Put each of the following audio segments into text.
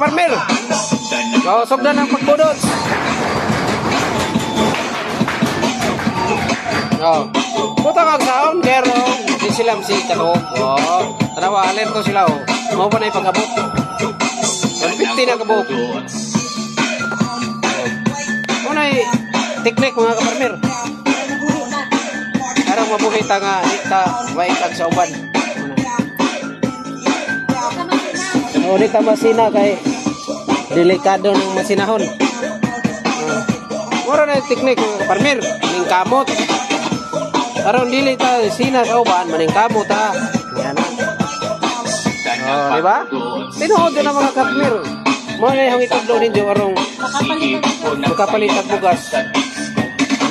kaparmer. Kausog na ng pagbudot. Oh. Puta kang sound, pero di sila si Katog. Oh. Tanawa, alerto sila. Oh. Mau pa na ipag-abot. 150 na kabuk. Una teknik mga kaparmer. Karang mabuhay ta nga ita maikag sa uban. Muli ta masina kay delikado ng masinahon. Mura na teknik mga kaparmer, ning kamot. Aron dili ta sina sa uban, maning kamot ha. Yan na. Oh, di ba? Tinuod na mga kaparmer. Mo na yung itagdo ninyo arong makapalitan bugas.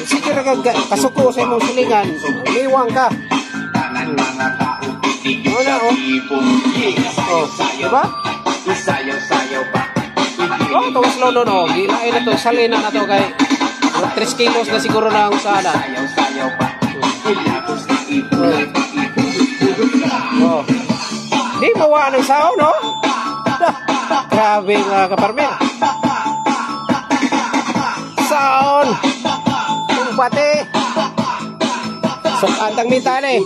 Sige ra kag kasuko sa imong silingan, liwang ka. Wala oh. Oh, di ba? Oh, to slow down oh. Gilain na to, salina na to kay 3 kilos na siguro na ang usada. Oh. Di mawa ng sao, no? Grabe nga kaparmer. Saon. Kumpate. Sok antang mita ni.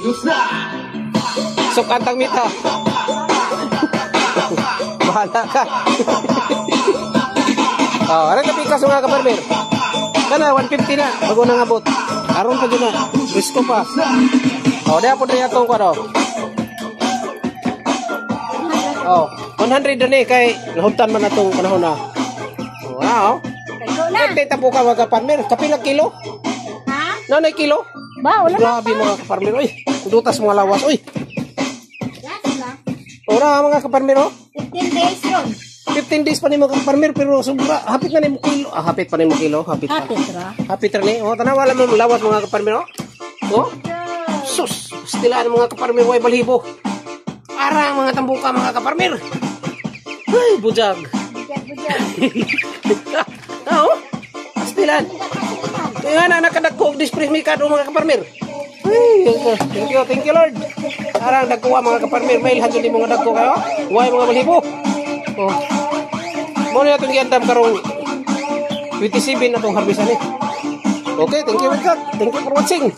Sok antang mita. Bahala ka. Oh, ano kapikas nga kaparmer? Kana 150 na bago nang abot. Aron pa dyan na. Risko pa. Oh, di po na itong ko do. Oh, 100 na ni kay nahutan man atong panahon na. Wow. Kita po ka mga kaparmer. Kapilang kilo? Ha? Nanay kilo? Ba, wala. Grabe mga kaparmer. Uy, dutas mga lawas. Uy. Ora mga kaparmer oh. 15 days yun. 15 days pa ni mga kaparmer pero sobra. Hapit na ni mo kilo. Ah, hapit pa ni mo kilo. Hapit pa. Hapit ra ni. Oh, tanawa lang mo lawas mga kaparmer oh. Oh. Sus. Stilaan mga kaparmer. Way balibo. Arang mga tambuka mga kaparmer. Ay, bujag. Bujag. Oo. Stilan. Kaya na nakadagkog dispress mikado mga kaparmer. Ay, thank you Lord. Arang dagkuha mga kaparmer. May ilhan din mga dagko kayo. Way mga balibo. Oh. Mo na itong giandam karong 27 na itong harbisan eh. Okay, thank you God. Thank you for watching.